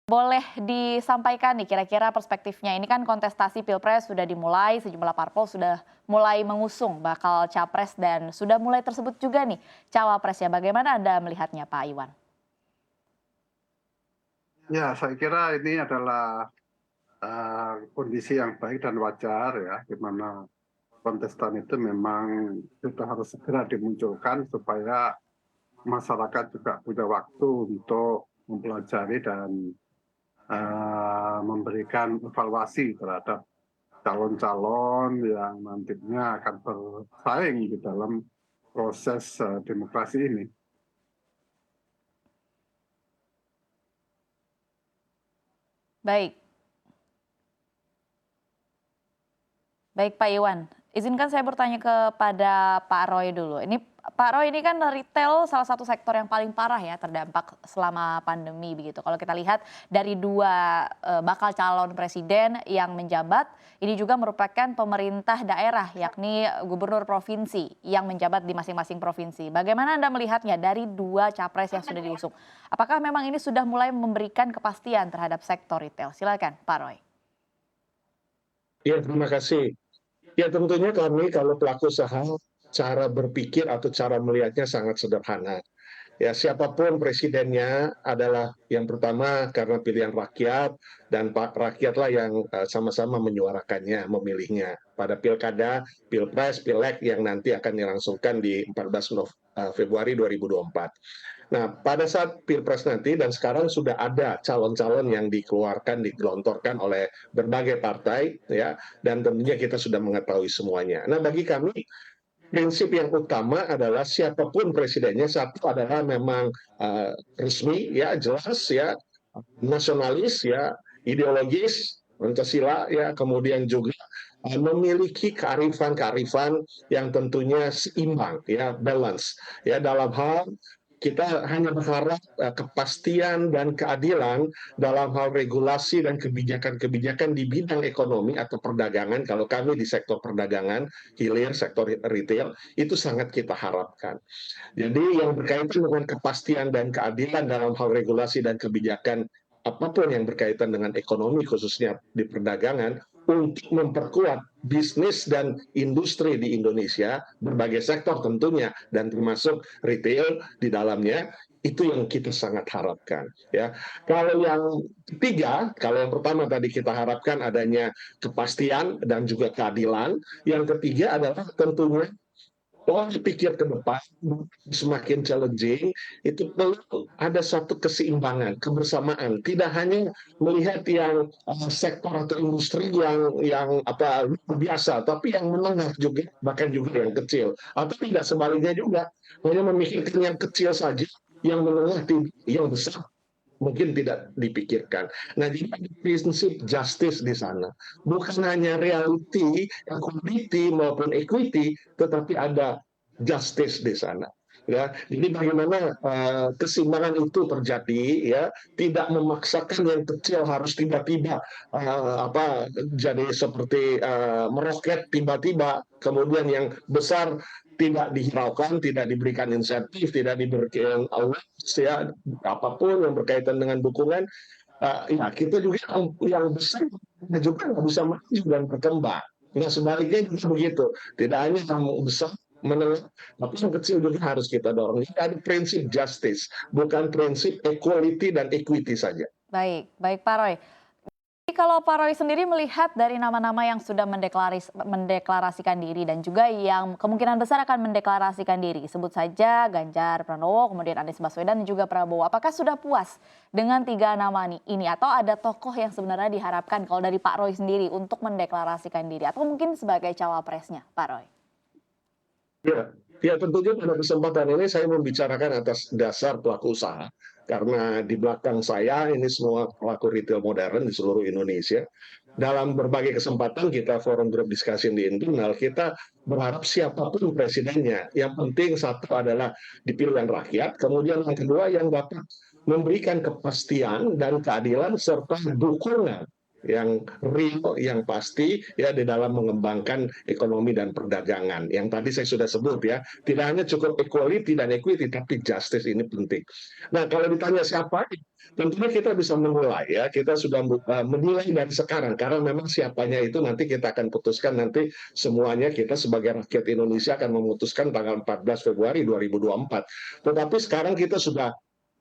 Boleh disampaikan nih kira-kira perspektifnya, ini kan kontestasi Pilpres sudah dimulai, sejumlah parpol sudah mulai mengusung bakal capres dan sudah mulai tersebut juga nih cawapresnya. Bagaimana Anda melihatnya Pak Iwan? Ya, saya kira ini adalah kondisi yang baik dan wajar ya, di mana kontestan itu memang sudah harus segera dimunculkan supaya masyarakat juga punya waktu untuk mempelajari dan memberikan evaluasi terhadap calon-calon yang nantinya akan bersaing di dalam proses demokrasi ini. Baik, baik Pak Iwan. Izinkan saya bertanya kepada Pak Roy dulu. Ini Pak Roy, ini kan retail salah satu sektor yang paling parah ya terdampak selama pandemi begitu. Kalau kita lihat dari dua bakal calon presiden yang menjabat, ini juga merupakan pemerintah daerah yakni gubernur provinsi yang menjabat di masing-masing provinsi. Bagaimana Anda melihatnya dari dua capres yang sudah diusung? Apakah memang ini sudah mulai memberikan kepastian terhadap sektor retail? Silakan Pak Roy. Ya, terima kasih. Ya, tentunya kami kalau pelaku usaha, cara berpikir atau cara melihatnya sangat sederhana. Ya, siapapun presidennya adalah yang pertama karena pilihan rakyat dan rakyatlah yang sama-sama menyuarakannya, memilihnya pada pilkada, pilpres, pileg yang nanti akan dilangsungkan di 14 Februari 2024. Nah, pada saat pilpres nanti dan sekarang sudah ada calon-calon yang dikeluarkan, digelontorkan oleh berbagai partai, ya, dan tentunya kita sudah mengetahui semuanya. Nah, bagi kami prinsip yang utama adalah siapapun presidennya, satu adalah memang resmi, ya, jelas, ya, nasionalis, ya, ideologis, Pancasila, ya, kemudian juga memiliki kearifan-kearifan yang tentunya seimbang, ya, balance, ya, dalam hal kita hanya berharap kepastian dan keadilan dalam hal regulasi dan kebijakan-kebijakan di bidang ekonomi atau perdagangan. Kalau kami di sektor perdagangan, hilir, sektor retail, itu sangat kita harapkan. Jadi yang berkaitan dengan kepastian dan keadilan dalam hal regulasi dan kebijakan apapun yang berkaitan dengan ekonomi khususnya di perdagangan untuk memperkuat bisnis dan industri di Indonesia, berbagai sektor tentunya dan termasuk retail di dalamnya, itu yang kita sangat harapkan, ya. Kalau yang ketiga, kalau yang pertama tadi kita harapkan adanya kepastian dan juga keadilan, yang ketiga adalah tentunya pola pikir ke depan semakin challenging, itu perlu ada satu keseimbangan, kebersamaan. Tidak hanya melihat yang sektor atau industri yang apa biasa, tapi yang menengah juga, bahkan juga yang kecil. Atau tidak sebaliknya juga, hanya memikirkan yang kecil saja, yang menengah, yang besar mungkin tidak dipikirkan. Nah, jadi ada prinsip justice di sana. Bukan hanya reality, equality maupun equity, tetapi ada justice di sana. Ya, jadi bagaimana keseimbangan itu terjadi, ya, tidak memaksakan yang kecil harus tiba-tiba jadi seperti meroket tiba-tiba, kemudian yang besar tidak dihiraukan, tidak diberikan insentif, tidak diberikan awareness, ya, apapun yang berkaitan dengan dukungan, ya kita juga yang besar juga nggak bisa maju dan berkembang. Nah, sebaliknya juga begitu, tidak hanya yang besar menengah, tapi yang kecil juga harus kita dorong. Jadi ada prinsip justice, bukan prinsip equality dan equity saja. Baik, baik Pak Roy. Jadi kalau Pak Roy sendiri melihat dari nama-nama yang sudah mendeklarasikan diri dan juga yang kemungkinan besar akan mendeklarasikan diri, sebut saja Ganjar Pranowo, kemudian Anies Baswedan dan juga Prabowo. Apakah sudah puas dengan tiga nama ini atau ada tokoh yang sebenarnya diharapkan kalau dari Pak Roy sendiri untuk mendeklarasikan diri atau mungkin sebagai cawapresnya, Pak Roy? Ya, ya tentunya pada kesempatan ini saya membicarakan atas dasar pelaku usaha, karena di belakang saya ini semua pelaku retail modern di seluruh Indonesia. Dalam berbagai kesempatan kita forum group discussion di internal, kita berharap siapapun presidennya, yang penting satu adalah dipilih rakyat, kemudian yang kedua yang dapat memberikan kepastian dan keadilan serta dukungan yang real, yang pasti ya di dalam mengembangkan ekonomi dan perdagangan. Yang tadi saya sudah sebut ya, tidak hanya cukup equality dan equity, tapi justice ini penting. Nah, kalau ditanya siapa, tentunya kita bisa memulai ya, kita sudah menilai dari sekarang, karena memang siapanya itu nanti kita akan putuskan nanti semuanya kita sebagai rakyat Indonesia akan memutuskan tanggal 14 Februari 2024. Tetapi sekarang kita sudah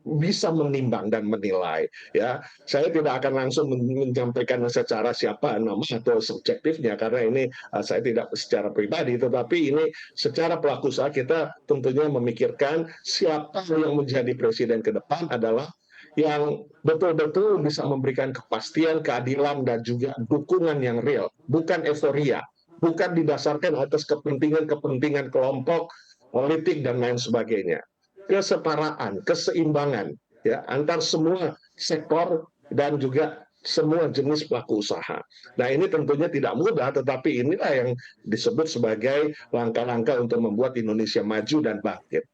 bisa menimbang dan menilai ya. Saya tidak akan langsung menyampaikan secara siapa nama atau subjektifnya karena ini saya tidak secara pribadi, tetapi ini secara pelaku usaha kita tentunya memikirkan siapa yang menjadi presiden ke depan adalah yang betul-betul bisa memberikan kepastian, keadilan, dan juga dukungan yang real, bukan euforia, bukan didasarkan atas kepentingan-kepentingan kelompok politik dan lain sebagainya. Kesetaraan, keseimbangan ya antar semua sektor dan juga semua jenis pelaku usaha. Nah, ini tentunya tidak mudah, tetapi inilah yang disebut sebagai langkah-langkah untuk membuat Indonesia maju dan bangkit.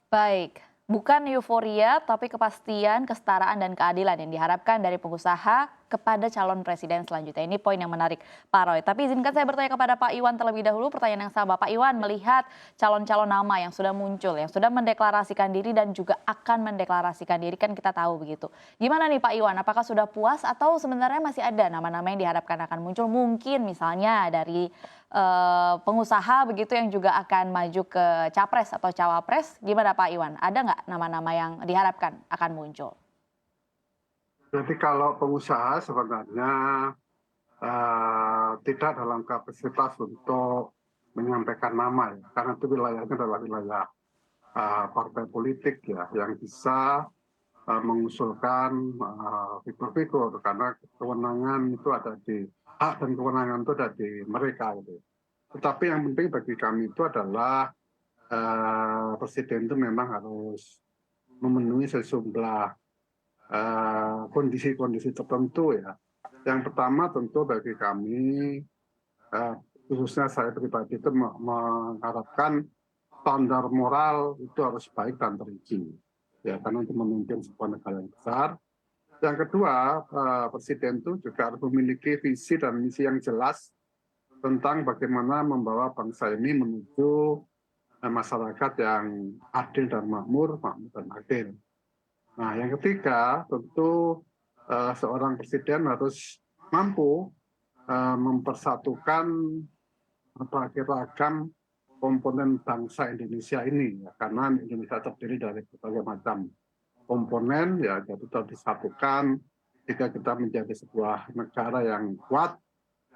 Baik, bukan euforia tapi kepastian, kesetaraan dan keadilan yang diharapkan dari pengusaha kepada calon presiden selanjutnya. Ini poin yang menarik, Pak Roy. Tapi izinkan saya bertanya kepada Pak Iwan terlebih dahulu pertanyaan yang sama. Pak Iwan, melihat calon-calon nama yang sudah muncul, yang sudah mendeklarasikan diri dan juga akan mendeklarasikan diri, kan kita tahu begitu. Gimana nih Pak Iwan, apakah sudah puas atau sebenarnya masih ada nama-nama yang diharapkan akan muncul? Mungkin misalnya dari pengusaha begitu yang juga akan maju ke capres atau cawapres. Gimana Pak Iwan, ada nggak nama-nama yang diharapkan akan muncul? Jadi kalau pengusaha sebenarnya tidak dalam kapasitas untuk menyampaikan nama ya, karena itu wilayahnya adalah wilayah partai politik ya, yang bisa mengusulkan figur-figur karena kewenangan itu ada di hak dan kewenangan itu ada di mereka gitu. Tetapi yang penting bagi kami itu adalah presiden itu memang harus memenuhi sejumlah kondisi-kondisi tertentu ya. Yang pertama tentu bagi kami, khususnya saya pribadi itu mengharapkan standar moral itu harus baik dan teruji. Ya, karena untuk memimpin sebuah negara yang besar. Yang kedua, presiden itu juga harus memiliki visi dan misi yang jelas tentang bagaimana membawa bangsa ini menuju masyarakat yang adil dan makmur dan adil. Nah, yang ketiga, tentu seorang presiden harus mampu mempersatukan berbagai ragam komponen bangsa Indonesia ini, ya, karena Indonesia terdiri dari berbagai macam komponen, ya, jadi harus disatukan jika kita menjadi sebuah negara yang kuat,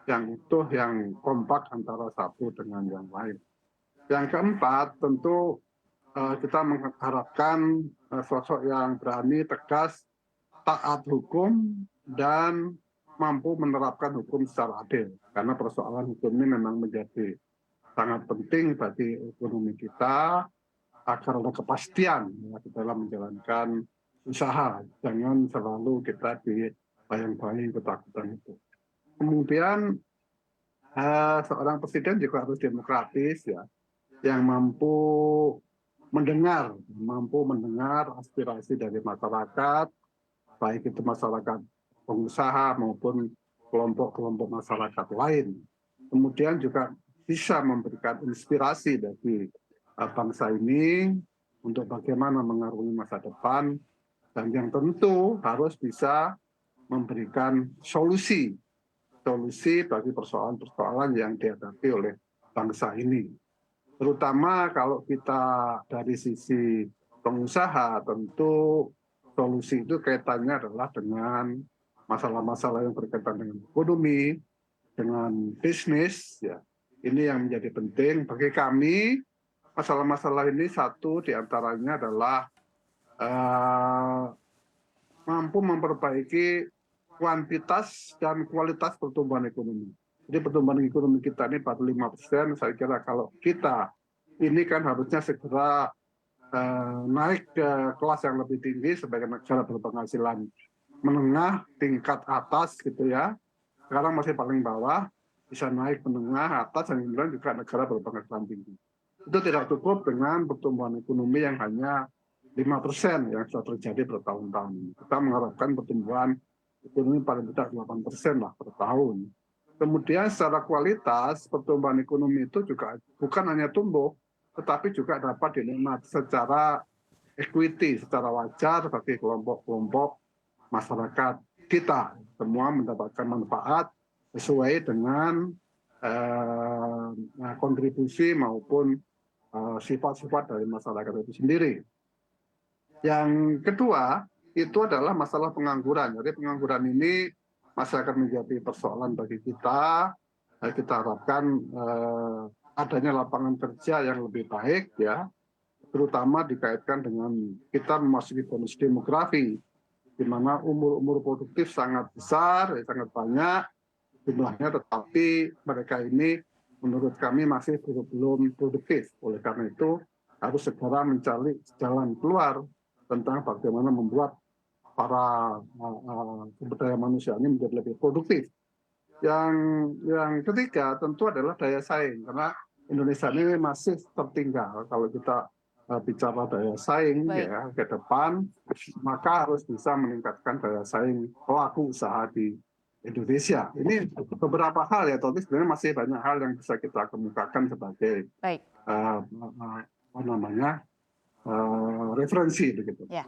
yang utuh, yang kompak antara satu dengan yang lain. Yang keempat, tentu kita mengharapkan sosok yang berani, tegas, taat hukum, dan mampu menerapkan hukum secara adil. Karena persoalan hukum ini memang menjadi sangat penting bagi ekonomi kita, agar ada kepastian ya, dalam menjalankan usaha. Jangan selalu kita dibayang-bayang ketakutan itu. Kemudian seorang presiden juga harus demokratis ya, yang mampu mendengar aspirasi dari masyarakat, baik itu masyarakat pengusaha maupun kelompok-kelompok masyarakat lain. Kemudian juga bisa memberikan inspirasi bagi bangsa ini untuk bagaimana mengarungi masa depan, dan yang tentu harus bisa memberikan solusi bagi persoalan-persoalan yang dihadapi oleh bangsa ini. Terutama kalau kita dari sisi pengusaha, tentu solusi itu kaitannya adalah dengan masalah-masalah yang berkaitan dengan ekonomi, dengan bisnis. Ya. Ini yang menjadi penting bagi kami. Masalah-masalah ini satu diantaranya adalah mampu memperbaiki kuantitas dan kualitas pertumbuhan ekonomi. Jadi pertumbuhan ekonomi kita ini 45%, saya kira kalau kita ini kan harusnya segera naik ke kelas yang lebih tinggi sebagai negara berpenghasilan menengah tingkat atas gitu ya. Sekarang masih paling bawah, bisa naik menengah atas, dan kemudian juga negara berpenghasilan tinggi. Itu tidak cukup dengan pertumbuhan ekonomi yang hanya 5% yang sudah terjadi bertahun-tahun. Kita mengharapkan pertumbuhan ekonomi paling tidak 8% lah per tahun. Kemudian secara kualitas pertumbuhan ekonomi itu juga bukan hanya tumbuh, tetapi juga dapat dinikmati secara equity, secara wajar bagi kelompok-kelompok masyarakat kita. Semua mendapatkan manfaat sesuai dengan kontribusi maupun sifat-sifat dari masyarakat itu sendiri. Yang kedua, itu adalah masalah pengangguran. Jadi pengangguran ini masih akan menjadi persoalan bagi kita. Kita harapkan adanya lapangan kerja yang lebih baik, ya, terutama dikaitkan dengan kita memasuki bonus demografi, di mana umur-umur produktif sangat besar, sangat banyak jumlahnya, tetapi mereka ini menurut kami masih belum produktif. Oleh karena itu harus segera mencari jalan keluar tentang bagaimana membuat para sumber daya manusia ini menjadi lebih produktif. Yang ketiga tentu adalah daya saing, karena Indonesia ini masih tertinggal kalau kita bicara daya saing. Baik. Ya ke depan, maka harus bisa meningkatkan daya saing pelaku usaha di Indonesia. Ini beberapa hal ya, tapi sebenarnya masih banyak hal yang bisa kita kemukakan sebagai Baik. referensi begitu. Ya.